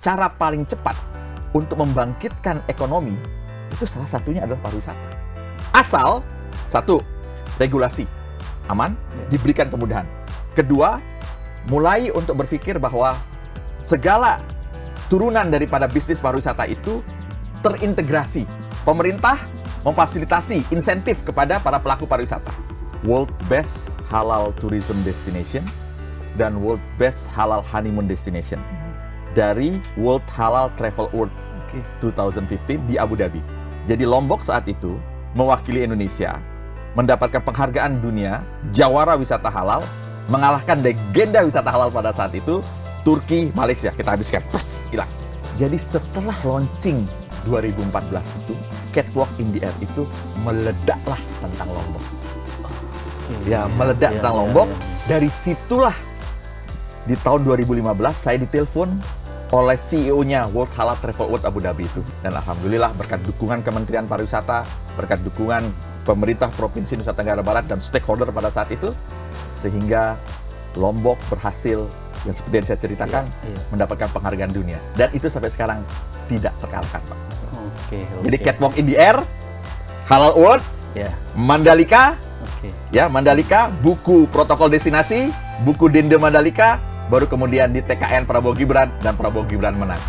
cara paling cepat untuk membangkitkan ekonomi itu salah satunya adalah pariwisata. Asal, satu, regulasi aman, diberikan kemudahan. Kedua, mulai untuk berpikir bahwa segala turunan daripada bisnis pariwisata itu terintegrasi. Pemerintah memfasilitasi insentif kepada para pelaku pariwisata. World Best Halal Tourism Destination dan World Best Halal Honeymoon Destination dari World Halal Travel Award 2015 di Abu Dhabi. Jadi Lombok saat itu mewakili Indonesia mendapatkan penghargaan dunia jawara wisata halal, mengalahkan legenda wisata halal pada saat itu, Turki, Malaysia. Kita habiskan, hilang. Jadi setelah launching 2014 itu, Catwalk in the Air itu meledaklah tentang Lombok. Meledak tentang Lombok. Dari situlah di tahun 2015 saya ditelepon oleh CEO-nya World Halal Travel Award Abu Dhabi itu. Dan alhamdulillah berkat dukungan Kementerian Pariwisata, berkat dukungan pemerintah Provinsi Nusa Tenggara Barat dan stakeholder pada saat itu, sehingga Lombok berhasil, yang seperti yang saya ceritakan, mendapatkan penghargaan dunia. Dan itu sampai sekarang tidak terkalahkan, Pak. Jadi Catwalk in the Air, Halal Award, Mandalika, Mandalika, buku protokol destinasi, buku Dende Mandalika, baru kemudian di TKN Prabowo Gibran, dan Prabowo Gibran menang.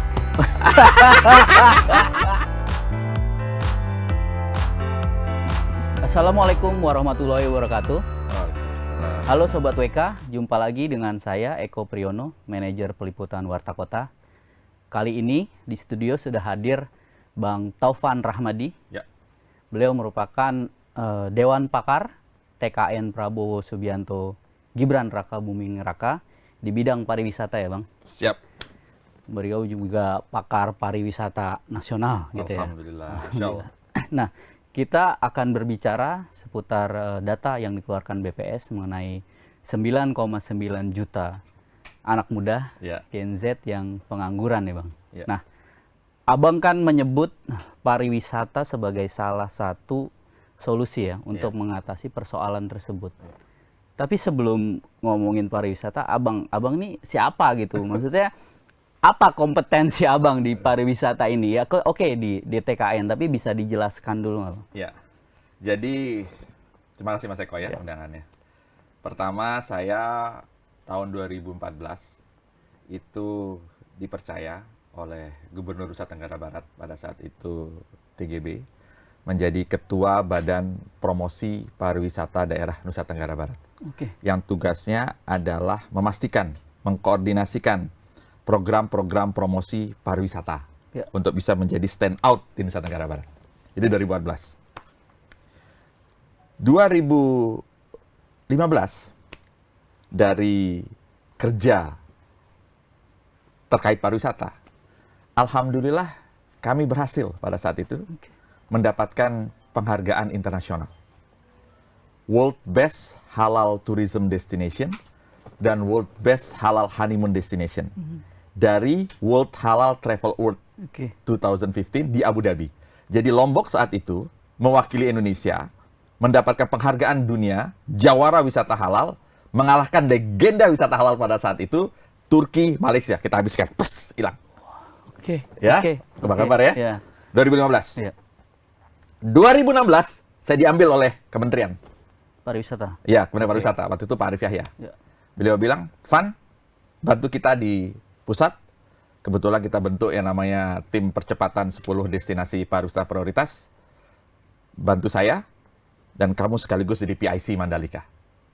Assalamualaikum warahmatullahi wabarakatuh. Halo Sobat WK, jumpa lagi dengan saya Eko Priyono, manajer peliputan Warta Kota. Kali ini di studio sudah hadir Bang Taufan Rahmadi. Beliau merupakan Dewan Pakar TKN Prabowo Subianto Gibran Raka Buming Raka di bidang pariwisata ya Bang? Siap. Beliau juga pakar pariwisata nasional gitu ya. Alhamdulillah. Nah, kita akan berbicara seputar data yang dikeluarkan BPS mengenai 9,9 juta anak muda Gen Z yang pengangguran ya Bang. Nah, Abang kan menyebut pariwisata sebagai salah satu solusi ya untuk mengatasi persoalan tersebut. Tapi sebelum ngomongin pariwisata, abang nih siapa gitu? Maksudnya apa kompetensi abang di pariwisata ini? Ya oke di TKN, tapi bisa dijelaskan dulu nggak? Ya, jadi terima kasih Mas Eko ya undangannya. Pertama saya tahun 2014 itu dipercaya oleh Gubernur Nusa Tenggara Barat pada saat itu TGB menjadi Ketua Badan Promosi Pariwisata Daerah Nusa Tenggara Barat. Yang tugasnya adalah memastikan, mengkoordinasikan program-program promosi pariwisata untuk bisa menjadi stand out di Nusa Tenggara Barat. Itu 2014. 2015 dari kerja terkait pariwisata, alhamdulillah kami berhasil pada saat itu mendapatkan penghargaan internasional. World Best Halal Tourism Destination dan World Best Halal Honeymoon Destination dari World Halal Travel Award 2015 di Abu Dhabi. Jadi Lombok saat itu mewakili Indonesia mendapatkan penghargaan dunia jawara wisata halal, mengalahkan legenda wisata halal pada saat itu, Turki, Malaysia. Kita habiskan, hilang. Apa kabar ya? 2015. 2016 saya diambil oleh Kementerian Pariwisata. Ya, Kementerian Pariwisata. Waktu itu Pak Arif Yahya. Beliau bilang, Van, bantu kita di pusat. Kebetulan kita bentuk yang namanya tim percepatan 10 destinasi pariwisata prioritas. Bantu saya, dan kamu sekaligus jadi PIC Mandalika.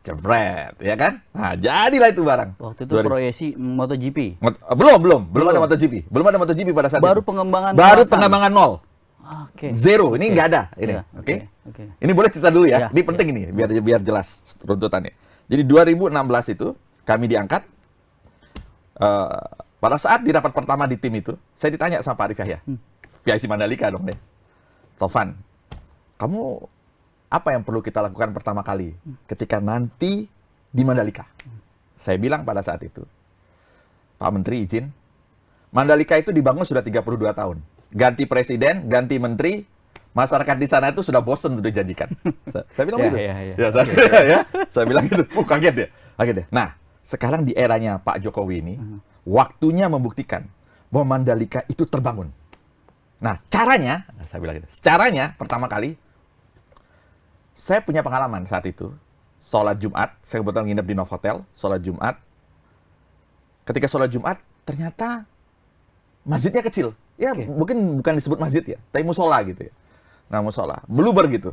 Jebret, ya kan? Nah, jadilah itu barang. Waktu itu proyeksi MotoGP? Belum ada MotoGP. Belum ada MotoGP pada saat baru itu. Pengembangan pengembangan nol. Zero, ini nggak ada. Ini, Ini boleh cerita dulu ya. Ini penting ini, biar jelas runtutannya. Jadi 2016 itu kami diangkat. Pada saat di rapat pertama di tim itu, saya ditanya sama Pak Arif Yahya, PIC Mandalika dong deh. Taufan, kamu apa yang perlu kita lakukan pertama kali ketika nanti di Mandalika? Saya bilang pada saat itu, Pak Menteri izin, Mandalika itu dibangun sudah 32 tahun. Ganti presiden, ganti menteri, masyarakat di sana itu sudah bosen untuk dijanjikan. Saya bilang gitu. Saya bilang gitu. Kaget deh. Nah, sekarang di eranya Pak Jokowi ini, waktunya membuktikan bahwa Mandalika itu terbangun. Nah, caranya, saya bilang gitu, caranya pertama kali, saya punya pengalaman saat itu, sholat Jumat, saya kebetulan nginep di Novotel, sholat Jumat. Ketika sholat Jumat, ternyata masjidnya kecil. Ya, mungkin bukan disebut masjid ya, tapi musola gitu ya. Nah, musola, beluber gitu.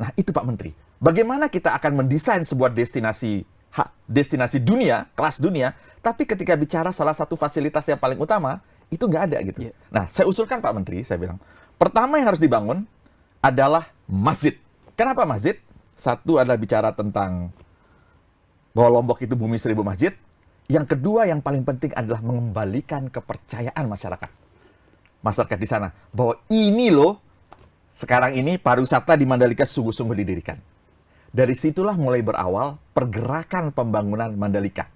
Nah, itu Pak Menteri. Bagaimana kita akan mendesain sebuah destinasi dunia, kelas dunia, tapi ketika bicara salah satu fasilitas yang paling utama, itu nggak ada gitu. Nah, saya usulkan Pak Menteri, saya bilang, pertama yang harus dibangun adalah masjid. Kenapa masjid? Satu adalah bicara tentang bahwa Lombok itu bumi 1000 masjid. Yang kedua yang paling penting adalah mengembalikan kepercayaan masyarakat. Masyarakat di sana. Bahwa ini loh, sekarang ini pariwisata di Mandalika sungguh-sungguh didirikan. Dari situlah mulai berawal pergerakan pembangunan Mandalika.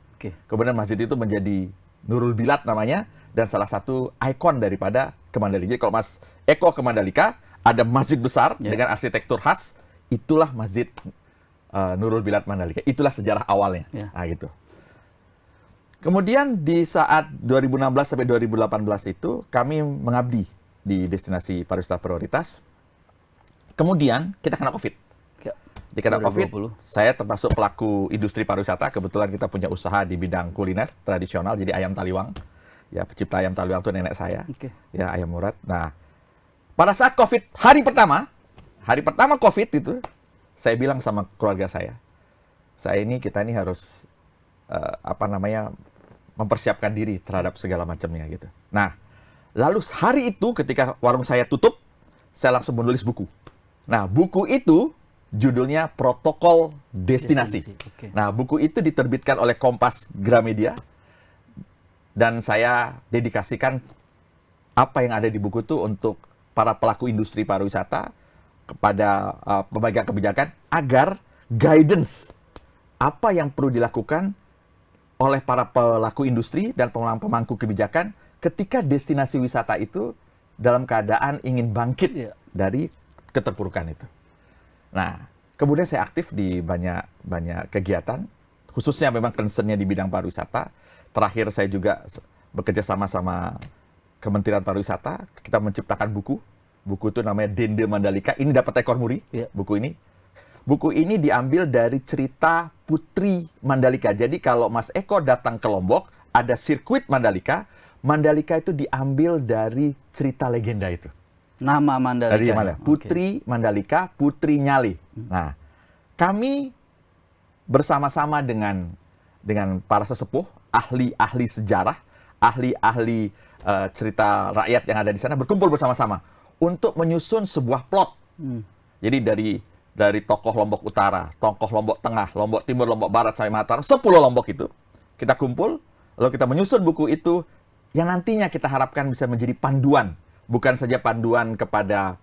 Kemudian masjid itu menjadi Nurul Bilad namanya, dan salah satu ikon daripada ke Mandalika. Jadi kalau Mas Eko ke Mandalika, ada masjid besar dengan arsitektur khas, itulah masjid Nurul Bilad Mandalika. Itulah sejarah awalnya. Nah, gitu. Kemudian di saat 2016 sampai 2018 itu, kami mengabdi di destinasi pariwisata prioritas. Kemudian kita kena COVID. Di kena COVID, saya termasuk pelaku industri pariwisata. Kebetulan kita punya usaha di bidang kuliner tradisional, jadi ayam taliwang. Ya, pencipta ayam taliwang itu nenek saya. Ya, ayam murad. Nah, pada saat COVID, hari pertama COVID itu, saya bilang sama keluarga saya, kita ini harus, mempersiapkan diri terhadap segala macamnya gitu. Nah, lalu hari itu ketika warung saya tutup, saya langsung menulis buku. Nah, buku itu judulnya Protokol Destinasi. Nah, buku itu diterbitkan oleh Kompas Gramedia, dan saya dedikasikan apa yang ada di buku itu untuk para pelaku industri pariwisata, kepada pemegang kebijakan, agar guidance apa yang perlu dilakukan oleh para pelaku industri dan pemangku kebijakan ketika destinasi wisata itu dalam keadaan ingin bangkit dari keterpurukan itu. Nah, kemudian saya aktif di banyak kegiatan, khususnya memang concern-nya di bidang pariwisata. Terakhir saya juga bekerja sama Kementerian Pariwisata, kita menciptakan buku. Buku itu namanya Dende Mandalika. Ini dapat ekor muri, buku ini. Buku ini diambil dari cerita Putri Mandalika. Jadi kalau Mas Eko datang ke Lombok, ada sirkuit Mandalika. Mandalika itu diambil dari cerita legenda itu. Nama Mandalika. Dari Putri Mandalika, Putri Nyali. Nah, kami bersama-sama dengan para sesepuh, ahli-ahli sejarah, ahli-ahli cerita rakyat yang ada di sana, berkumpul bersama-sama untuk menyusun sebuah plot. Jadi dari tokoh Lombok Utara, tokoh Lombok Tengah, Lombok Timur, Lombok Barat, sampai Mataram, 10 Lombok itu, kita kumpul, lalu kita menyusun buku itu, yang nantinya kita harapkan bisa menjadi panduan. Bukan saja panduan kepada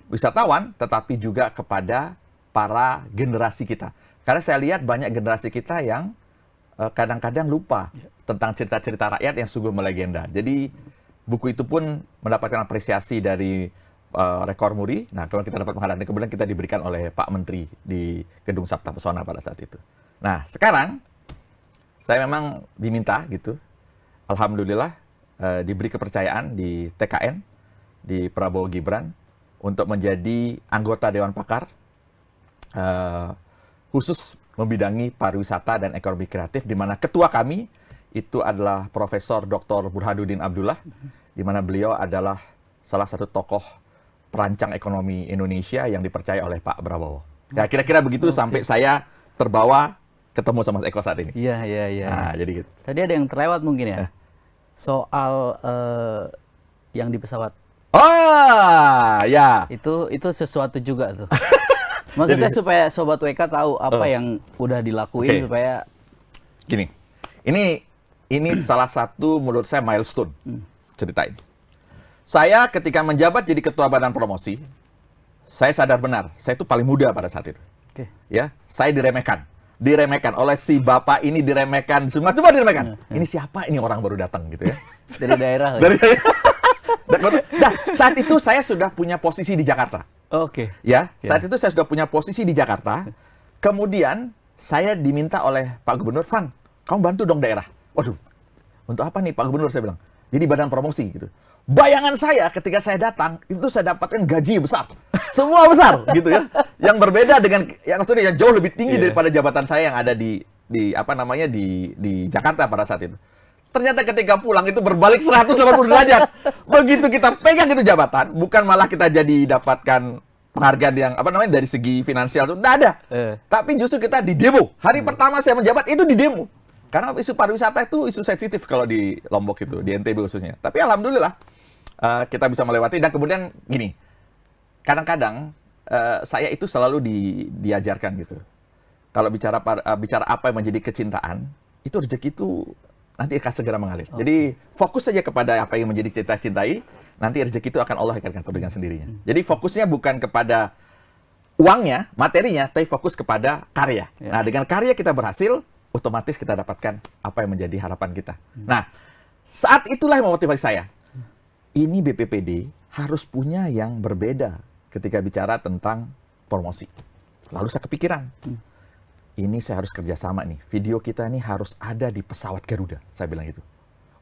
wisatawan, tetapi juga kepada para generasi kita. Karena saya lihat banyak generasi kita yang kadang-kadang lupa tentang cerita-cerita rakyat yang sungguh melegenda. Jadi buku itu pun mendapatkan apresiasi dari Rekor Muri. Nah, kalau kita dapat penghargaan, kemudian kita diberikan oleh Pak Menteri di Gedung Sabta Pesona pada saat itu. Nah, sekarang saya memang diminta gitu, alhamdulillah diberi kepercayaan di TKN, di Prabowo Gibran, untuk menjadi anggota Dewan Pakar khusus membidangi pariwisata dan ekonomi kreatif, di mana ketua kami itu adalah Profesor Dr. Burhanuddin Abdullah, di mana beliau adalah salah satu tokoh perancang ekonomi Indonesia yang dipercaya oleh Pak Prabowo. Ya, kira-kira begitu sampai saya terbawa ketemu sama Eko saat ini. Iya. Nah, jadi gitu. Tadi ada yang terlewat mungkin ya? Soal yang di pesawat. Oh, ya. Itu sesuatu juga tuh. Maksudnya supaya Sobat WK tahu apa yang udah dilakuin supaya gini. Ini salah satu menurut saya milestone cerita ini. Saya ketika menjabat jadi ketua badan promosi, saya sadar benar, saya itu paling muda pada saat itu. Ya, saya diremehkan oleh si bapak ini, diremehkan, semua diremehkan. Ini siapa? Ini orang baru datang gitu ya. Dari daerah. Nah, saat itu saya sudah punya posisi di Jakarta. Ya, saat itu saya sudah punya posisi di Jakarta. Kemudian saya diminta oleh Pak Gubernur, Van, kamu bantu dong daerah. Waduh, untuk apa nih Pak Gubernur? Saya bilang, Jadi badan promosi gitu. Bayangan saya ketika saya datang, itu saya dapatkan gaji besar. Semua besar gitu ya. Yang berbeda dengan yang jauh lebih tinggi daripada jabatan saya yang ada di Jakarta pada saat itu. Ternyata ketika pulang itu berbalik 180 derajat. Begitu kita pegang itu jabatan, bukan malah kita jadi dapatkan penghargaan yang dari segi finansial itu enggak ada. Tapi justru kita di demo. Hari pertama saya menjabat itu di demo. Karena isu pariwisata itu isu sensitif kalau di Lombok itu, di NTB khususnya. Tapi alhamdulillah kita bisa melewati. Dan kemudian gini, kadang-kadang saya itu selalu diajarkan gitu. Kalau bicara apa yang menjadi kecintaan, itu rezeki itu nanti akan segera mengalir. Jadi fokus saja kepada apa yang menjadi kita cintai, nanti rezeki itu akan Allah akan atur dengan sendirinya. Jadi fokusnya bukan kepada uangnya, materinya, tapi fokus kepada karya. Nah, dengan karya kita berhasil, otomatis kita dapatkan apa yang menjadi harapan kita. Nah, saat itulah yang memotivasi saya. Ini BPPD harus punya yang berbeda ketika bicara tentang promosi. Lalu saya kepikiran, ini saya harus kerjasama nih. Video kita ini harus ada di pesawat Garuda, saya bilang gitu.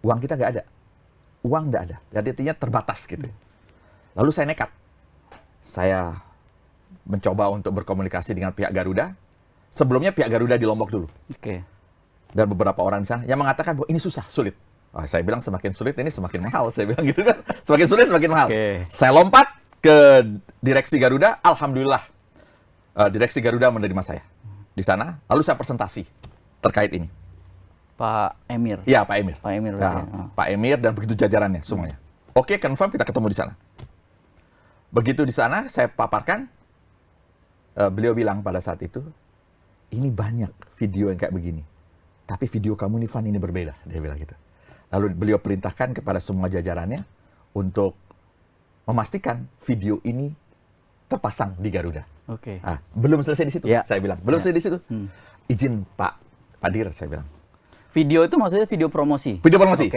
Uang kita nggak ada. Uang nggak ada. Jadi artinya terbatas gitu. Lalu saya nekat. Saya mencoba untuk berkomunikasi dengan pihak Garuda. Sebelumnya pihak Garuda di Lombok dulu. Dan beberapa orang di sana yang mengatakan bahwa ini susah, sulit. Saya bilang semakin sulit ini semakin mahal. Saya bilang gitu kan. Semakin sulit semakin mahal. Saya lompat ke direksi Garuda. Alhamdulillah direksi Garuda menerima saya di sana. Lalu saya presentasi terkait ini. Pak Emir. Iya, Pak Emir. Pak Emir. Pak Emir dan begitu jajarannya semuanya. Oke, confirm kita ketemu di sana. Begitu di sana saya paparkan, beliau bilang pada saat itu, ini banyak video yang kayak begini. Tapi video kamu nih, Van, ini berbeda. Dia bilang gitu. Lalu beliau perintahkan kepada semua jajarannya untuk memastikan video ini terpasang di Garuda. Belum selesai di situ, saya bilang. Belum selesai di situ. Izin Pak Dir, saya bilang. Video itu maksudnya video promosi? Video promosi.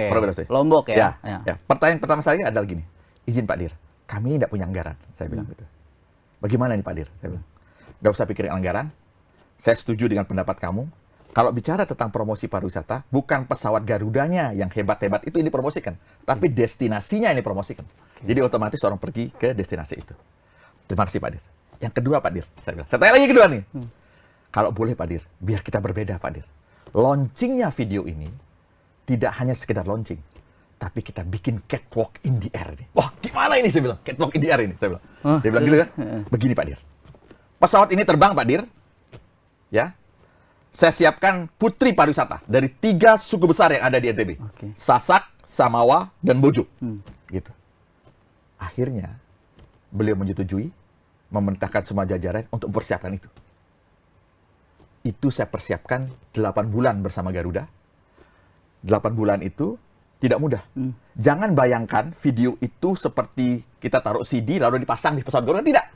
Lombok ya? Pertanyaan pertama saya adalah gini. Izin Pak Dir, kami ini tidak punya anggaran. Saya bilang gitu. Bagaimana nih Pak Dir? Saya bilang. Nggak usah pikirin anggaran. Saya setuju dengan pendapat kamu. Kalau bicara tentang promosi pariwisata, bukan pesawat Garudanya yang hebat-hebat itu ini promosikan. Tapi destinasinya ini promosikan. Jadi otomatis orang pergi ke destinasi itu. Terima kasih Pak Dir. Yang kedua Pak Dir, saya bilang. Saya tanya lagi kedua nih. Kalau boleh Pak Dir, biar kita berbeda Pak Dir. Launchingnya video ini tidak hanya sekedar launching, tapi kita bikin catwalk in the air ini. Wah, gimana ini saya bilang? Catwalk in the air ini, saya bilang. Dia bilang gitu kan? Begini Pak Dir. Pesawat ini terbang Pak Dir. Ya. Saya siapkan putri pariwisata dari 3 suku besar yang ada di NTB. Sasak, Samawa, dan Bojo. Gitu. Akhirnya beliau menyetujui, memerintahkan semua jajaran untuk mempersiapkan itu. Itu saya persiapkan 8 bulan bersama Garuda. 8 bulan itu tidak mudah. Jangan bayangkan video itu seperti kita taruh CD lalu dipasang di pesawat Garuda. Tidak.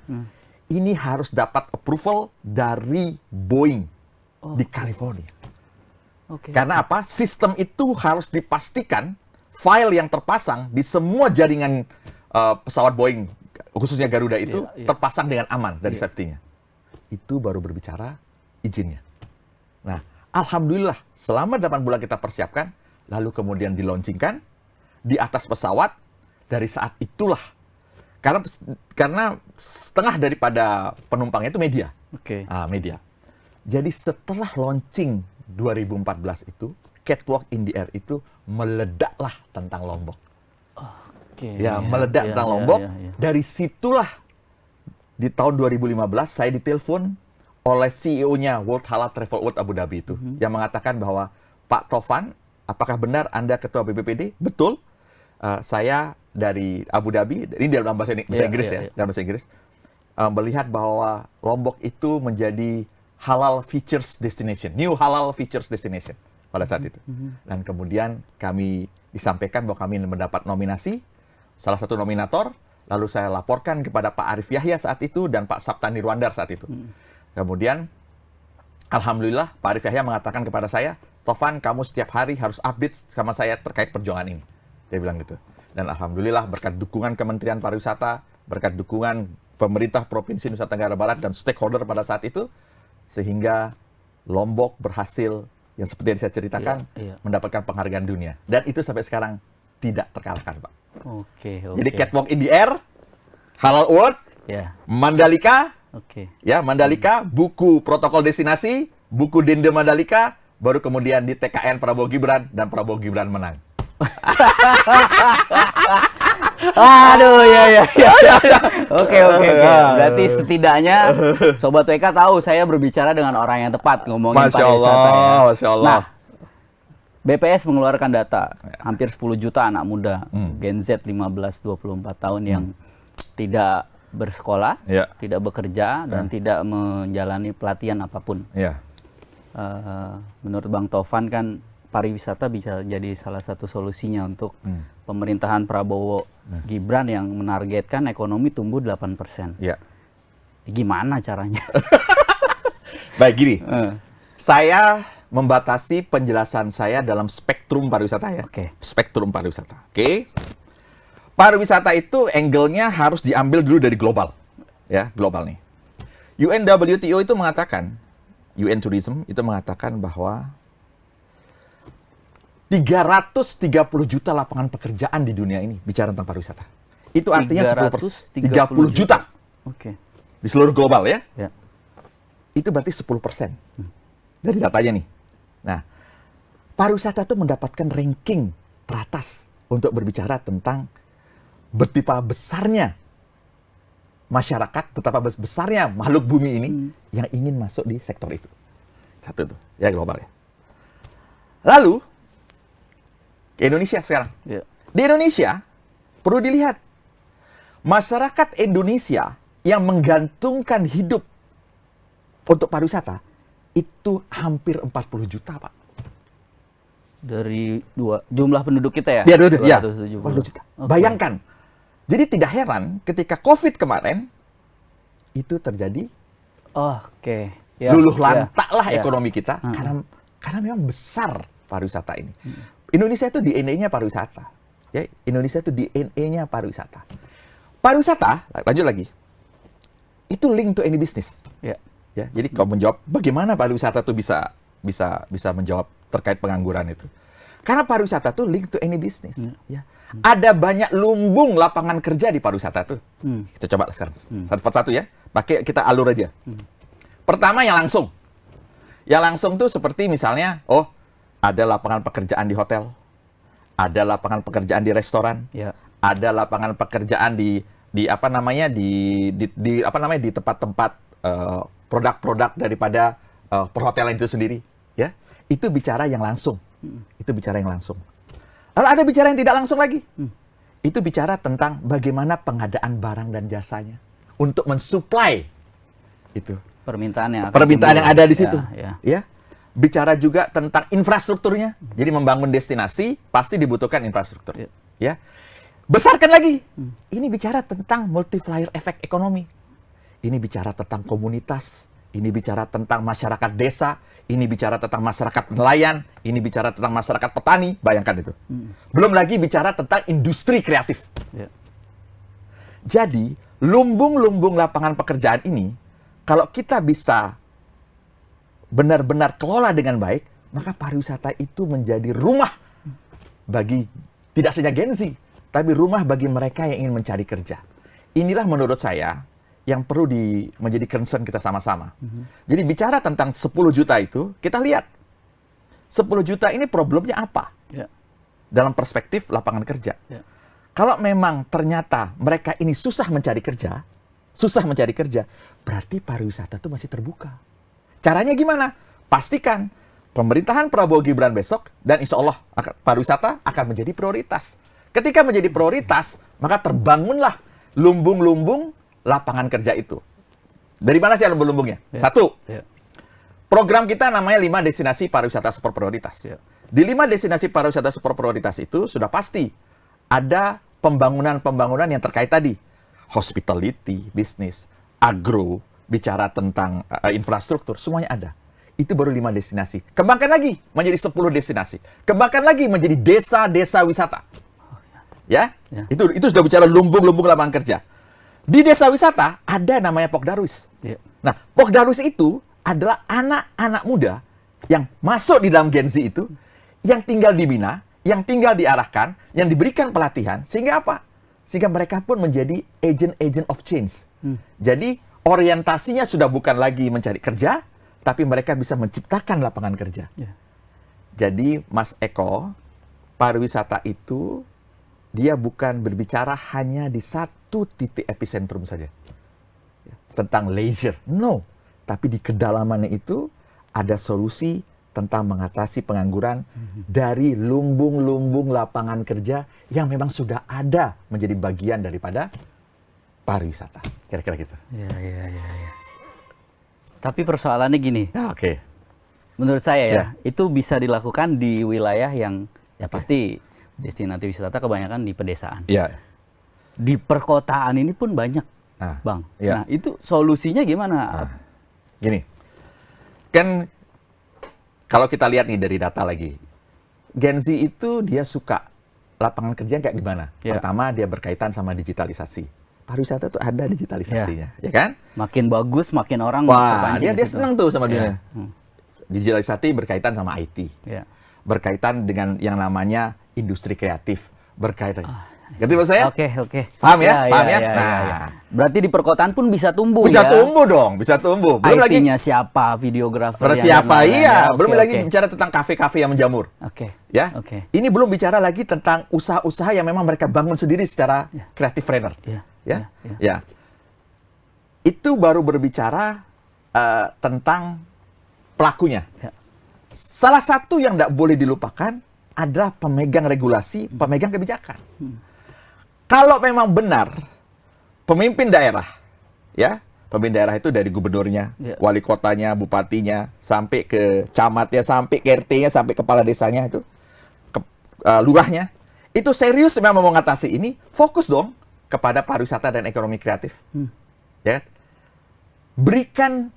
Ini harus dapat approval dari Boeing di California. Karena apa? Sistem itu harus dipastikan file yang terpasang di semua jaringan pesawat Boeing, khususnya Garuda itu, terpasang dengan aman dari safety-nya. Itu baru berbicara izinnya. Nah, alhamdulillah selama 8 bulan kita persiapkan, lalu kemudian dilaunchingkan di atas pesawat. Dari saat itulah, karena setengah daripada penumpangnya itu media. Media. Jadi setelah launching 2014 itu, Catwalk in the Air itu meledaklah tentang Lombok. Meledak tentang Lombok. Dari situlah di tahun 2015 saya ditelepon oleh CEO-nya World Halal Travel World Abu Dhabi itu, yang mengatakan bahwa Pak Tovan, apakah benar Anda Ketua BPPD? Betul. Saya dari Abu Dhabi, ini dalam bahasa Inggris dalam bahasa Inggris, melihat bahwa Lombok itu menjadi halal features destination, new halal features destination pada saat itu. Dan kemudian kami disampaikan bahwa kami mendapat nominasi, salah satu nominator, lalu saya laporkan kepada Pak Arif Yahya saat itu dan Pak Sapta Nirwandar saat itu. Kemudian, alhamdulillah Pak Arif Yahya mengatakan kepada saya, Tovan, kamu setiap hari harus update sama saya terkait perjuangan ini. Dia bilang gitu. Dan alhamdulillah berkat dukungan Kementerian Pariwisata, berkat dukungan pemerintah Provinsi Nusa Tenggara Barat dan stakeholder pada saat itu, sehingga Lombok berhasil, yang seperti yang saya ceritakan, mendapatkan penghargaan dunia. Dan itu sampai sekarang tidak terkalahkan, Pak. Oke. Jadi Catwalk in the Air, Halal World, Mandalika, Mandalika, buku protokol destinasi, buku Dende Mandalika, baru kemudian di TKN Prabowo Gibran, dan Prabowo Gibran menang. Aduh, ya. Oke. Berarti setidaknya Sobat WK tahu saya berbicara dengan orang yang tepat ngomongin pariwisata ya. Masya Allah. Nah, BPS mengeluarkan data hampir 10 juta anak muda Gen Z 15-24 tahun yang tidak bersekolah, tidak bekerja, dan tidak menjalani pelatihan apapun. Menurut Bang Taufan kan pariwisata bisa jadi salah satu solusinya untuk pemerintahan Prabowo Gibran yang menargetkan ekonomi tumbuh 8%. Gimana caranya? Baik, gini. Saya membatasi penjelasan saya dalam spektrum pariwisata ya. Spektrum pariwisata. Pariwisata itu angle-nya harus diambil dulu dari global. Ya, global nih. UNWTO itu mengatakan, UN Tourism itu mengatakan bahwa 330 juta lapangan pekerjaan di dunia ini bicara tentang pariwisata. Itu artinya 10%. 30 juta. Di seluruh global ya. Itu berarti 10% dari datanya nih. Nah, pariwisata itu mendapatkan ranking teratas untuk berbicara tentang betapa besarnya masyarakat, betapa besarnya makhluk bumi ini yang ingin masuk di sektor itu. Satu tuh, ya global ya. Lalu, ke Indonesia sekarang. Di Indonesia, perlu dilihat. Masyarakat Indonesia yang menggantungkan hidup untuk pariwisata, itu hampir 40 juta, Pak. Dari jumlah penduduk kita ya? Ya, 40 juta. Bayangkan. Jadi tidak heran ketika COVID kemarin, itu terjadi luluh lantaklah ekonomi kita, karena memang besar pariwisata ini. Indonesia itu DNA-nya pariwisata. Ya, Indonesia itu DNA-nya pariwisata. Pariwisata, lanjut lagi, itu link to any business. Ya, jadi kalau menjawab bagaimana pariwisata itu bisa menjawab terkait pengangguran itu. Karena pariwisata itu link to any business. Ya. Ada banyak lumbung lapangan kerja di pariwisata itu. Kita coba sekarang satu persatu ya. Pakai kita alur aja. Pertama yang langsung. Yang langsung tuh seperti misalnya, ada lapangan pekerjaan di hotel, ada lapangan pekerjaan di restoran, ada lapangan pekerjaan di tempat-tempat produk-produk daripada perhotelan itu sendiri, ya. Itu bicara yang langsung. Itu bicara yang langsung. Lalu ada bicara yang tidak langsung lagi. Itu bicara tentang bagaimana pengadaan barang dan jasanya untuk mensuplai itu permintaan yang ada di situ, ya. Bicara juga tentang infrastrukturnya. Jadi membangun destinasi pasti dibutuhkan infrastruktur. Ya. Besarkan lagi. Ini bicara tentang multiplier efek ekonomi. Ini bicara tentang komunitas. Ini bicara tentang masyarakat desa. Ini bicara tentang masyarakat nelayan. Ini bicara tentang masyarakat petani. Bayangkan itu. Belum lagi bicara tentang industri kreatif. Jadi, lumbung-lumbung lapangan pekerjaan ini, kalau kita bisa benar-benar kelola dengan baik, maka pariwisata itu menjadi rumah bagi tidak saja Gen Z, tapi rumah bagi mereka yang ingin mencari kerja. Inilah menurut saya yang perlu menjadi concern kita sama-sama. Jadi bicara tentang 10 juta itu, kita lihat 10 juta ini problemnya apa? Dalam perspektif lapangan kerja. Kalau memang ternyata mereka ini susah mencari kerja, berarti pariwisata itu masih terbuka. Caranya gimana? Pastikan pemerintahan Prabowo Gibran besok, dan insya Allah pariwisata akan menjadi prioritas. Ketika menjadi prioritas, maka terbangunlah lumbung-lumbung lapangan kerja itu. Dari mana sih lumbung-lumbungnya? Satu, program kita namanya 5 destinasi pariwisata super prioritas. Di 5 destinasi pariwisata super prioritas itu sudah pasti ada pembangunan-pembangunan yang terkait tadi. Hospitality, bisnis, agro, bicara tentang infrastruktur, semuanya ada. Itu baru 5 destinasi. Kembangkan lagi menjadi 10 destinasi. Kembangkan lagi menjadi desa-desa wisata. Ya? Itu sudah bicara lumbung-lumbung lapangan kerja. Di desa wisata ada namanya Pokdarwis. Nah, Pokdarwis itu adalah anak-anak muda yang masuk di dalam Gen Z itu, yang tinggal dibina, yang tinggal diarahkan, yang diberikan pelatihan, sehingga apa? Sehingga mereka pun menjadi agent of change. Jadi orientasinya sudah bukan lagi mencari kerja, tapi mereka bisa menciptakan lapangan kerja. Jadi Mas Eko, pariwisata itu dia bukan berbicara hanya di satu titik epicentrum saja. Tentang leisure. No. Tapi di kedalamannya itu ada solusi tentang mengatasi pengangguran dari lumbung-lumbung lapangan kerja yang memang sudah ada menjadi bagian daripada pariwisata. Kira-kira gitu. Ya. Tapi persoalannya gini. Oke. Menurut saya itu bisa dilakukan di wilayah yang pasti destinasi wisata kebanyakan di pedesaan. Iya. Di perkotaan ini pun banyak, Bang. Nah, itu solusinya gimana? Gini. Kan kalau kita lihat nih dari data lagi, Gen Z itu dia suka lapangan kerja kayak gimana? Pertama, dia berkaitan sama digitalisasi. Pariwisata tuh ada digitalisasinya, ya kan? Makin bagus, makin orang dia senang tuh sama dunia. Digitalisasi berkaitan sama IT, berkaitan dengan yang namanya industri kreatif, berkaitan. Ngerti maksud saya? Oke. Paham ya? Paham ya? Berarti di perkotaan pun bisa tumbuh bisa tumbuh dong, bisa tumbuh. Belum lagi siapa, videografer siapa, belum lagi bicara tentang kafe-kafe yang menjamur. Ini belum bicara lagi tentang usaha-usaha yang memang mereka bangun sendiri secara creative trainer. Itu baru berbicara tentang pelakunya. Salah satu yang tidak boleh dilupakan adalah pemegang regulasi, pemegang kebijakan. Kalau memang benar pemimpin daerah, pemimpin daerah itu dari gubernurnya, wali kotanya, bupatinya, sampai ke camatnya, sampai ke RT-nya, sampai kepala desanya itu, lurahnya, itu serius memang mau mengatasi ini, fokus dong kepada pariwisata dan ekonomi kreatif. Berikan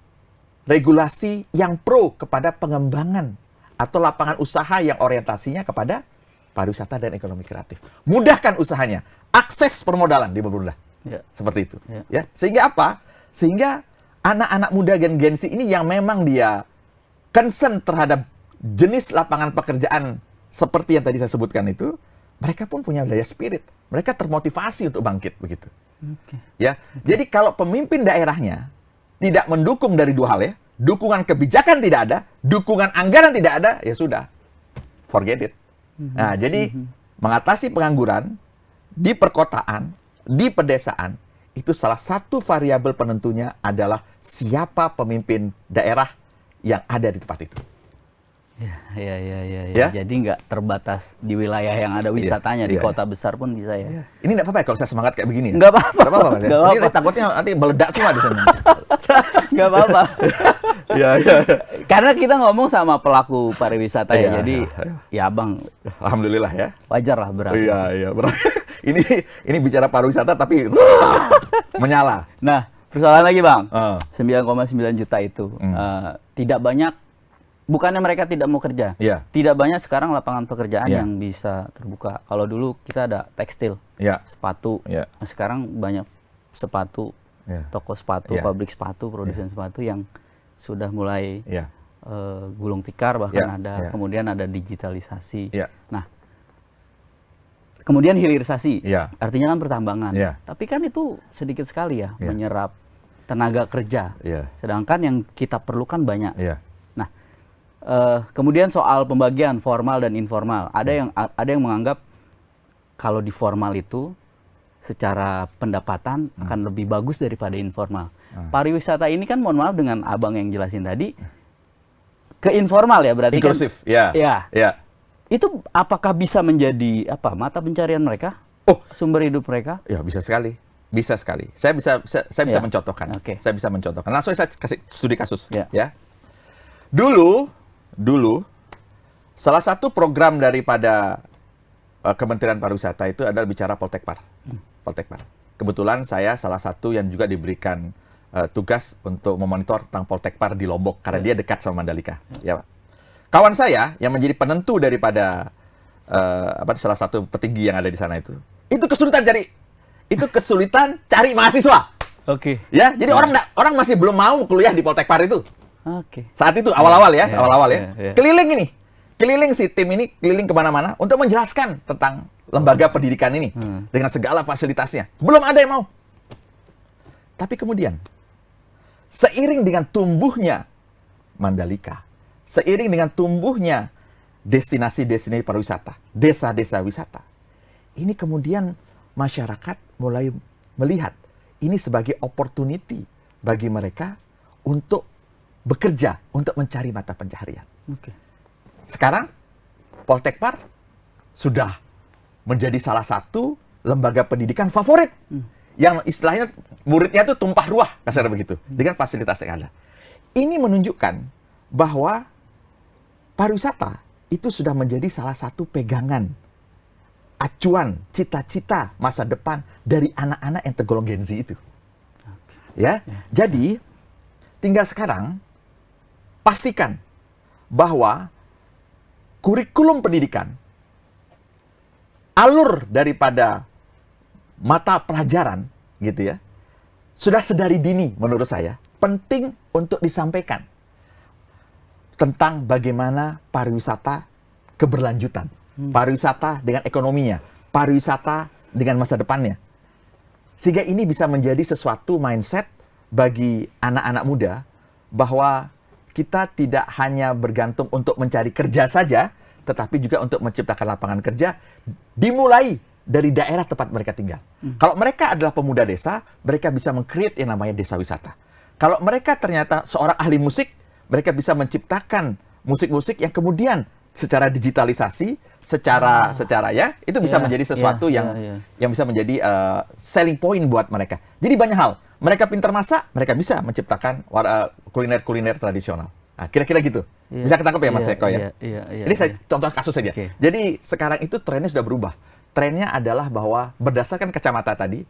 regulasi yang pro kepada pengembangan atau lapangan usaha yang orientasinya kepada pariwisata dan ekonomi kreatif. Mudahkan usahanya, akses permodalan dipermudah. Seperti itu. Sehingga apa? Sehingga anak-anak muda Gen Z ini yang memang dia concern terhadap jenis lapangan pekerjaan seperti yang tadi saya sebutkan itu, mereka pun punya daya spirit. Mereka termotivasi untuk bangkit begitu. Jadi kalau pemimpin daerahnya tidak mendukung dari dua hal dukungan kebijakan tidak ada, dukungan anggaran tidak ada, ya sudah, forget it. Nah, jadi mengatasi pengangguran di perkotaan, di pedesaan, itu salah satu variabel penentunya adalah siapa pemimpin daerah yang ada di tempat itu. Jadi nggak terbatas di wilayah yang ada wisatanya, di kota besar pun bisa Ini nggak apa-apa kalau saya semangat kayak begini. Nggak apa-apa. Ini takutnya nanti meledak semua di sana. Nggak apa-apa. Karena kita ngomong sama pelaku pariwisata jadi Bang. Alhamdulillah ya. Wajar lah berarti. Iya. Ini bicara pariwisata tapi menyala. Nah, persoalan lagi Bang. 9,9 juta itu tidak banyak. Bukannya mereka tidak mau kerja. Tidak banyak sekarang lapangan pekerjaan yang bisa terbuka. Kalau dulu kita ada tekstil, sepatu. Nah, sekarang banyak sepatu, toko sepatu, pabrik sepatu, produsen sepatu yang sudah mulai gulung tikar bahkan ada. Kemudian ada digitalisasi. Nah, kemudian hilirisasi. Artinya kan pertambangan. Tapi kan itu sedikit sekali menyerap tenaga kerja. Sedangkan yang kita perlukan banyak. Kemudian soal pembagian formal dan informal, ada yang menganggap kalau di formal itu secara pendapatan akan lebih bagus daripada informal. Pariwisata ini kan mohon maaf dengan abang yang jelasin tadi ke informal berarti inklusif. Itu apakah bisa menjadi mata pencarian mereka? Sumber hidup mereka? Ya bisa sekali. Saya bisa mencontohkan. Saya bisa mencontohkan. Langsung saya kasih studi kasus. Dulu, salah satu program daripada Kementerian Pariwisata itu adalah bicara Poltekpar. Kebetulan saya salah satu yang juga diberikan tugas untuk memonitor tentang Poltekpar di Lombok, karena dia dekat sama Mandalika. Kawan saya yang menjadi penentu daripada salah satu petinggi yang ada di sana itu kesulitan cari mahasiswa. Jadi orang masih belum mau kuliah di Poltekpar itu. Saat itu awal-awal ya. Keliling ini. keliling si tim ini, keliling kemana-mana untuk menjelaskan tentang lembaga pendidikan ini dengan segala fasilitasnya. Belum ada yang mau. Tapi kemudian, seiring dengan tumbuhnya Mandalika, seiring dengan tumbuhnya destinasi-destinasi pariwisata, desa-desa wisata, ini kemudian masyarakat mulai melihat ini sebagai opportunity bagi mereka untuk bekerja, untuk mencari mata pencaharian. Sekarang, Poltekpar sudah menjadi salah satu lembaga pendidikan favorit. Yang istilahnya muridnya itu tumpah ruah, kasar begitu, dengan fasilitas yang ada. Ini menunjukkan bahwa pariwisata itu sudah menjadi salah satu pegangan, acuan, cita-cita masa depan dari anak-anak yang tergolong Gen Z itu. Ya, jadi tinggal sekarang pastikan bahwa kurikulum pendidikan, alur daripada mata pelajaran, gitu ya, sudah sedari dini menurut saya penting untuk disampaikan tentang bagaimana pariwisata keberlanjutan, pariwisata dengan ekonominya, pariwisata dengan masa depannya. Sehingga ini bisa menjadi sesuatu mindset bagi anak-anak muda bahwa kita tidak hanya bergantung untuk mencari kerja saja, tetapi juga untuk menciptakan lapangan kerja dimulai dari daerah tempat mereka tinggal. Kalau mereka adalah pemuda desa, mereka bisa meng-create yang namanya desa wisata. Kalau mereka ternyata seorang ahli musik, mereka bisa menciptakan musik-musik yang kemudian secara digitalisasi, secara ya, itu bisa menjadi sesuatu yang bisa menjadi selling point buat mereka. Jadi banyak hal. Mereka pintar masak, mereka bisa menciptakan kuliner-kuliner tradisional. Nah, kira-kira gitu. Bisa ketangkep ya Mas Eko ya? Ini saya contoh kasus saja. Jadi sekarang itu trennya sudah berubah. Trennya adalah bahwa berdasarkan kacamata tadi,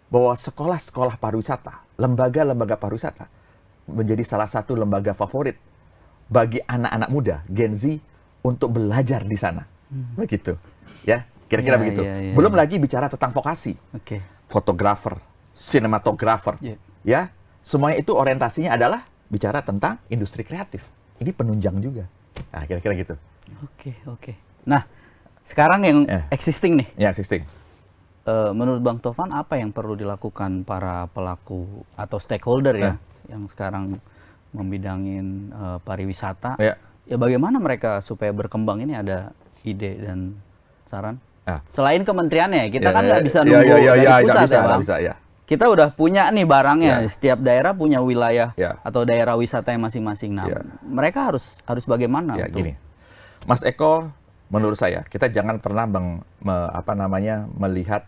bahwa sekolah-sekolah pariwisata, lembaga-lembaga pariwisata menjadi salah satu lembaga favorit bagi anak-anak muda, Gen Z, untuk belajar di sana. Begitu. Ya, kira-kira begitu. Belum lagi bicara tentang vokasi. Fotografer, sinematografer. Ya, semuanya itu orientasinya adalah bicara tentang industri kreatif. Ini penunjang juga. Nah, kira-kira gitu. Oke. Nah, sekarang yang existing nih. Ya, existing. Menurut Bang Tovan, apa yang perlu dilakukan para pelaku atau stakeholder ya, yang sekarang membidangin pariwisata? Ya bagaimana mereka supaya berkembang, ini ada ide dan saran? Selain kementeriannya, kita kan nggak bisa nunggu dari pusat ya Bang. Kita udah punya nih barangnya, setiap daerah punya wilayah atau daerah wisata yang masing-masing. Nah, mereka harus bagaimana? Gini, Mas Eko, menurut saya kita jangan pernah melihat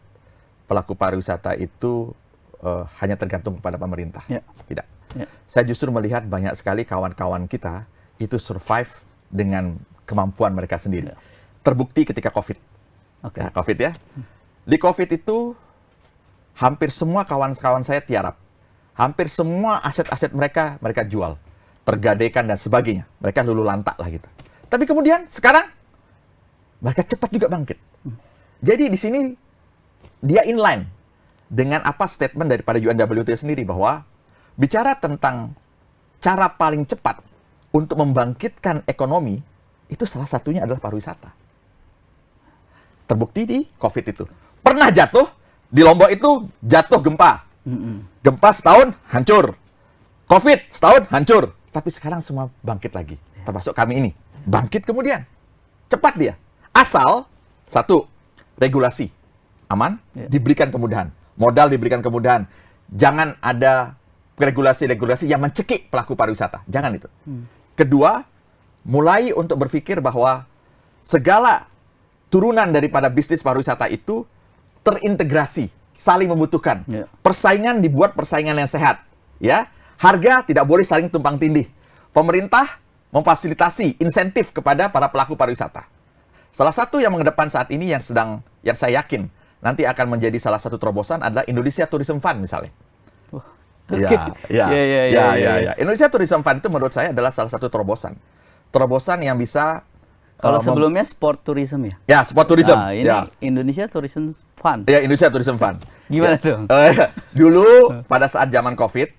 pelaku pariwisata itu hanya tergantung kepada pemerintah. Tidak. Saya justru melihat banyak sekali kawan-kawan kita itu survive dengan kemampuan mereka sendiri. Terbukti ketika COVID. COVID ya. Di COVID itu hampir semua kawan-kawan saya tiarap. Hampir semua aset-aset mereka jual, tergadaikan dan sebagainya. Mereka lulu lantak lah gitu. Tapi kemudian sekarang mereka cepat juga bangkit. Jadi di sini dia inline dengan apa statement daripada UNWTO sendiri bahwa bicara tentang cara paling cepat untuk membangkitkan ekonomi, itu salah satunya adalah pariwisata. Terbukti di COVID itu. Pernah jatuh, di Lombok itu jatuh gempa. Gempa setahun, hancur. COVID setahun, hancur. Tapi sekarang semua bangkit lagi. Termasuk kami ini. Bangkit kemudian. Cepat dia. Asal, satu, regulasi. Aman, diberikan kemudahan. Modal diberikan kemudahan. Jangan ada regulasi-regulasi yang mencekik pelaku pariwisata. Jangan itu. Kedua, mulai untuk berpikir bahwa segala turunan daripada bisnis pariwisata itu terintegrasi, saling membutuhkan. Persaingan dibuat persaingan yang sehat. Ya, harga tidak boleh saling tumpang tindih. Pemerintah memfasilitasi insentif kepada para pelaku pariwisata. Salah satu yang mengedepan saat ini yang saya yakin nanti akan menjadi salah satu terobosan adalah Indonesia Tourism Fund misalnya. Indonesia Tourism Fund itu menurut saya adalah salah satu terobosan. Terobosan yang bisa kalau sebelumnya sport tourism ya? Ya, sport tourism. Nah, ini Indonesia Tourism Fund. Ya, Indonesia Tourism Fund. Gimana dong? Dulu pada saat zaman Covid,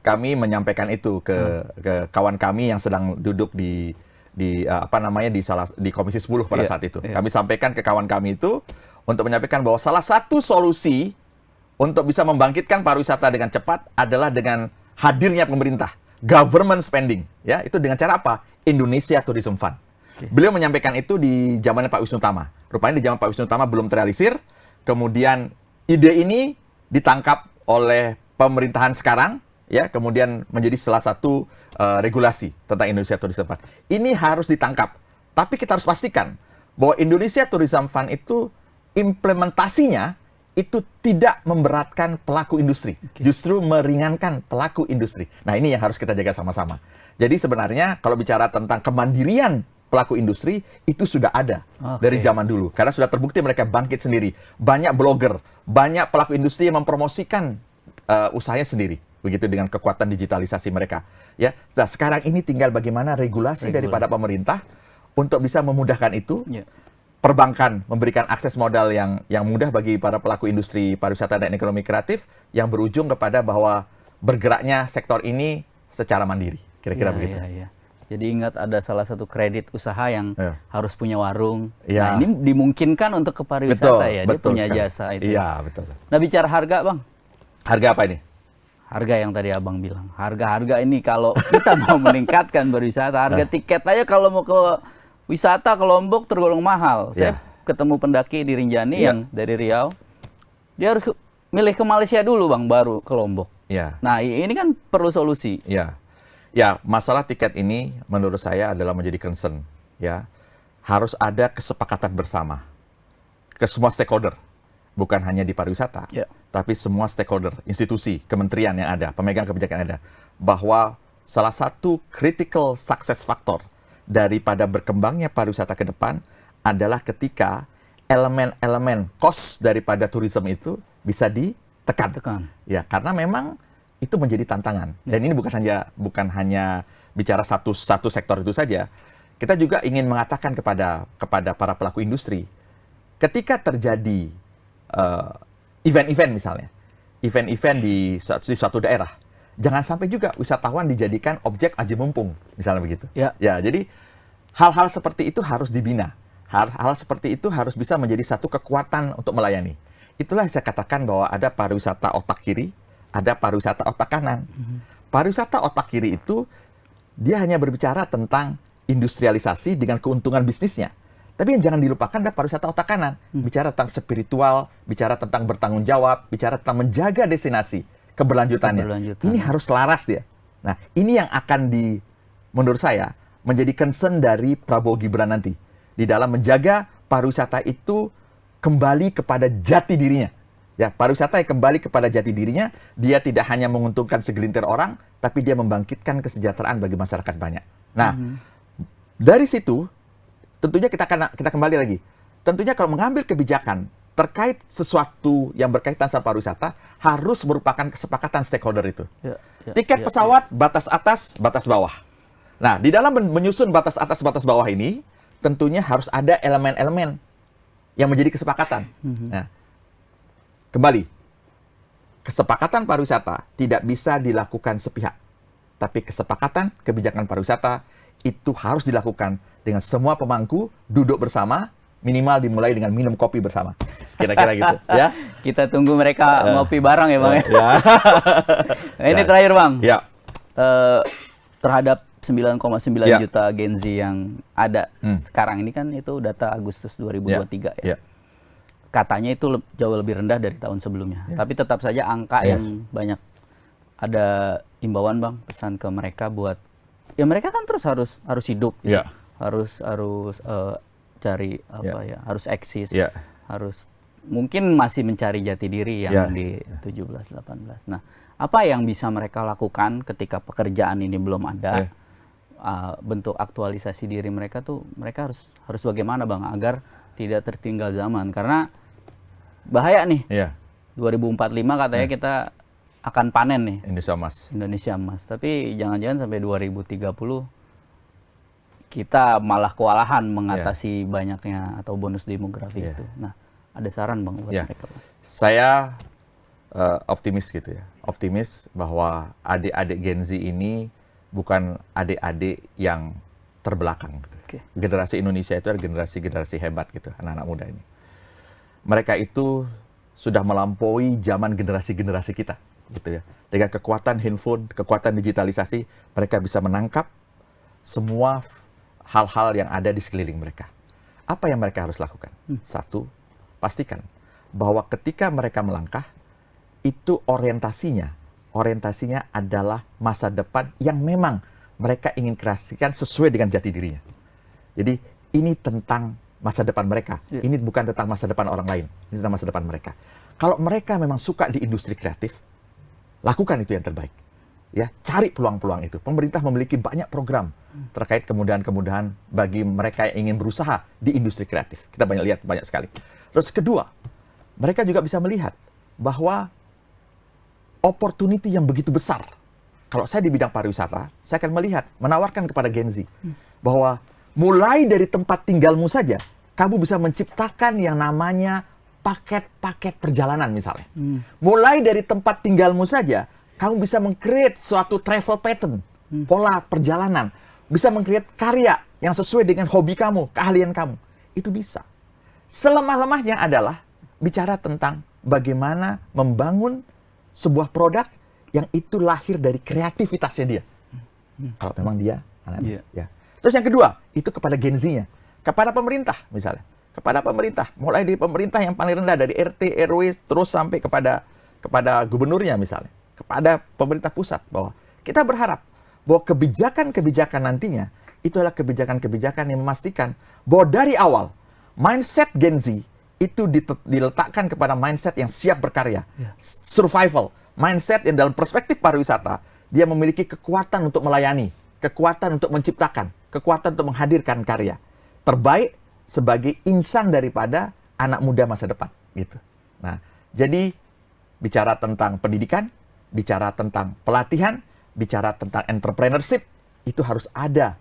kami menyampaikan itu ke kawan kami yang sedang duduk di di Komisi 10 pada saat itu. Iya. Kami sampaikan ke kawan kami itu untuk menyampaikan bahwa salah satu solusi untuk bisa membangkitkan pariwisata dengan cepat adalah dengan hadirnya pemerintah, government spending, ya. Itu dengan cara apa? Indonesia Tourism Fund. Beliau menyampaikan itu di zamannya Pak Wisnu Tama. Rupanya di zaman Pak Wisnu Tama belum terrealisir. Kemudian ide ini ditangkap oleh pemerintahan sekarang, ya, kemudian menjadi salah satu regulasi tentang Indonesia Tourism Fund. Ini harus ditangkap. Tapi kita harus pastikan bahwa Indonesia Tourism Fund itu implementasinya itu tidak memberatkan pelaku industri, justru meringankan pelaku industri. Nah, ini yang harus kita jaga sama-sama. Jadi sebenarnya kalau bicara tentang kemandirian pelaku industri, itu sudah ada dari zaman dulu. Karena sudah terbukti mereka bangkit sendiri. Banyak blogger, banyak pelaku industri yang mempromosikan usahanya sendiri. Begitu dengan kekuatan digitalisasi mereka. Ya, nah, sekarang ini tinggal bagaimana regulasi daripada pemerintah untuk bisa memudahkan itu. Perbankan memberikan akses modal yang mudah bagi para pelaku industri pariwisata dan ekonomi kreatif yang berujung kepada bahwa bergeraknya sektor ini secara mandiri. Kira-kira begitu. Iya. Jadi ingat ada salah satu kredit usaha yang harus punya warung. Ya. Nah, ini dimungkinkan untuk ke pariwisata, ya. Dia punya sekali. jasa itu. Iya, betul. Nah, bicara harga, Bang. Harga apa ini? Harga yang tadi Abang bilang. Harga-harga ini kalau kita mau meningkatkan berwisata, harga tiket aja kalau mau ke wisata ke Lombok tergolong mahal. Saya ketemu pendaki di Rinjani yang dari Riau. Dia harus milih ke Malaysia dulu, Bang, baru ke Lombok. Nah, ini kan perlu solusi. Ya, masalah tiket ini menurut saya adalah menjadi concern. Ya, harus ada kesepakatan bersama ke semua stakeholder, bukan hanya di pariwisata, tapi semua stakeholder, institusi, kementerian yang ada, pemegang kebijakan yang ada, bahwa salah satu critical success factor daripada berkembangnya pariwisata ke depan adalah ketika elemen-elemen cost daripada tourism itu bisa ditekan. Ya, karena memang itu menjadi tantangan. Dan ini bukan hanya bicara satu sektor itu saja. Kita juga ingin mengatakan kepada para pelaku industri, ketika terjadi event-event misalnya, event-event di suatu daerah, jangan sampai juga wisatawan dijadikan objek aji mumpung, misalnya begitu. Ya, jadi hal-hal seperti itu harus dibina. Hal-hal seperti itu harus bisa menjadi satu kekuatan untuk melayani. Itulah saya katakan bahwa ada pariwisata otak kiri, ada pariwisata otak kanan. Pariwisata otak kiri itu dia hanya berbicara tentang industrialisasi dengan keuntungan bisnisnya. Tapi yang jangan dilupakan adalah pariwisata otak kanan. Bicara tentang spiritual, bicara tentang bertanggung jawab, bicara tentang menjaga destinasi, keberlanjutannya. Ini harus selaras dia. Nah, ini yang akan menurut saya, menjadi concern dari Prabowo Gibran nanti. Di dalam menjaga pariwisata itu kembali kepada jati dirinya. Ya, pariwisata yang kembali kepada jati dirinya, dia tidak hanya menguntungkan segelintir orang, tapi dia membangkitkan kesejahteraan bagi masyarakat banyak. Nah, dari situ, tentunya kita kembali lagi. Tentunya kalau mengambil kebijakan terkait sesuatu yang berkaitan sama pariwisata, harus merupakan kesepakatan stakeholder itu. Tiket pesawat, batas atas, batas bawah. Nah, di dalam menyusun batas atas, batas bawah ini, tentunya harus ada elemen-elemen yang menjadi kesepakatan. Nah, kembali, kesepakatan pariwisata tidak bisa dilakukan sepihak. Tapi kesepakatan kebijakan pariwisata itu harus dilakukan dengan semua pemangku duduk bersama, minimal dimulai dengan minum kopi bersama. Kira-kira gitu, ya. Kita tunggu mereka ngopi bareng ya, Bang. Nah, ini Ya. terakhir, Bang. Terhadap 9,9 juta Gen Z yang ada sekarang ini kan itu data Agustus 2023 ya. Katanya itu jauh lebih rendah dari tahun sebelumnya. Tapi tetap saja angka yang banyak. Ada imbauan, Bang, pesan ke mereka buat ya mereka kan terus harus hidup. Harus cari harus eksis. Harus mungkin masih mencari jati diri yang di 17 18. Nah, apa yang bisa mereka lakukan ketika pekerjaan ini belum ada? Bentuk aktualisasi diri mereka tuh mereka harus bagaimana, Bang, agar tidak tertinggal zaman, karena bahaya nih. 2045 katanya kita akan panen nih Indonesia Emas. Tapi jangan-jangan sampai 2030 kita malah kewalahan mengatasi banyaknya atau bonus demografi itu. Nah, ada saran, Bang, buat mereka, Bang? Saya optimis gitu ya. Optimis bahwa adik-adik Gen Z ini bukan adik-adik yang terbelakang. Gitu. Generasi Indonesia itu adalah generasi hebat gitu, anak-anak muda ini. Mereka itu sudah melampaui zaman generasi-generasi kita, gitu ya. Dengan kekuatan handphone, kekuatan digitalisasi, mereka bisa menangkap semua hal-hal yang ada di sekeliling mereka. Apa yang mereka harus lakukan? Satu, pastikan bahwa ketika mereka melangkah, itu orientasinya adalah masa depan yang memang mereka ingin kreasikan sesuai dengan jati dirinya. Jadi ini tentang masa depan mereka. Ini bukan tentang masa depan orang lain. Ini tentang masa depan mereka. Kalau mereka memang suka di industri kreatif, lakukan itu yang terbaik. Ya, cari peluang-peluang itu. Pemerintah memiliki banyak program terkait kemudahan-kemudahan bagi mereka yang ingin berusaha di industri kreatif. Kita lihat banyak sekali. Terus kedua, mereka juga bisa melihat bahwa opportunity yang begitu besar. Kalau saya di bidang pariwisata, saya akan melihat, menawarkan kepada Gen Z bahwa mulai dari tempat tinggalmu saja, kamu bisa menciptakan yang namanya paket-paket perjalanan misalnya. Mulai dari tempat tinggalmu saja, kamu bisa meng-create suatu travel pattern, pola perjalanan. Bisa meng-create karya yang sesuai dengan hobi kamu, keahlian kamu. Itu bisa. Selemah-lemahnya adalah bicara tentang bagaimana membangun sebuah produk yang itu lahir dari kreativitasnya dia. Kalau memang dia anak-anak. Ya. Terus yang kedua, itu kepada Gen Z-nya. Kepada pemerintah misalnya. Kepada pemerintah. Mulai dari pemerintah yang paling rendah, dari RT, RW, terus sampai kepada gubernurnya misalnya. Kepada pemerintah pusat. Bahwa kita berharap bahwa kebijakan-kebijakan nantinya itu adalah kebijakan-kebijakan yang memastikan bahwa dari awal mindset Gen Z itu diletakkan kepada mindset yang siap berkarya. Survival. Mindset yang dalam perspektif pariwisata, dia memiliki kekuatan untuk melayani, kekuatan untuk menciptakan, kekuatan untuk menghadirkan karya terbaik sebagai insan daripada anak muda masa depan. Gitu. Nah, jadi bicara tentang pendidikan, bicara tentang pelatihan, bicara tentang entrepreneurship, itu harus ada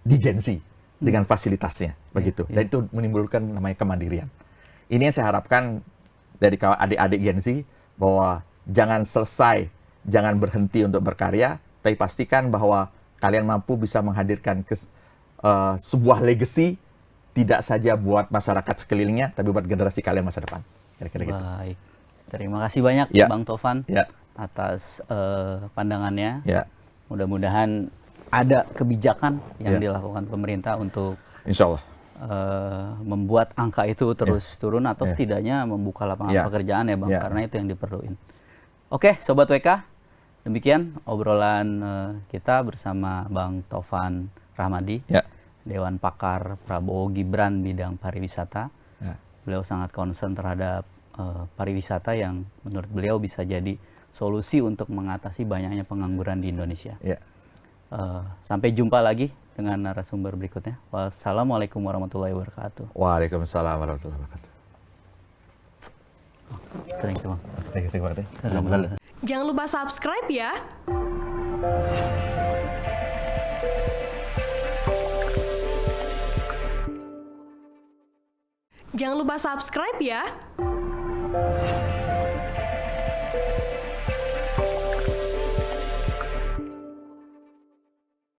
di Gen Z dengan fasilitasnya, begitu. Dan itu menimbulkan namanya kemandirian. Ini yang saya harapkan dari adik-adik Gen Z, bahwa jangan berhenti untuk berkarya, tapi pastikan bahwa kalian mampu bisa menghadirkan sebuah legacy, tidak saja buat masyarakat sekelilingnya, tapi buat generasi kalian masa depan. Kira-kira gitu. Baik. Terima kasih banyak Bang Tovan atas pandangannya. Mudah-mudahan ada kebijakan yang dilakukan pemerintah untuk Insya Allah membuat angka itu terus turun atau setidaknya membuka lapangan pekerjaan ya Bang, karena itu yang diperluin. Oke, Sobat WK, demikian obrolan kita bersama Bang Tovan Rahmadi, Dewan Pakar Prabowo Gibran bidang pariwisata. Beliau sangat concern terhadap pariwisata yang menurut beliau bisa jadi solusi untuk mengatasi banyaknya pengangguran di Indonesia. Sampai jumpa lagi dengan narasumber berikutnya. Wassalamualaikum warahmatullahi wabarakatuh. Waalaikumsalam warahmatullahi wabarakatuh. Thank you, Bang. Thank you. Jangan lupa subscribe ya. Jangan lupa subscribe ya.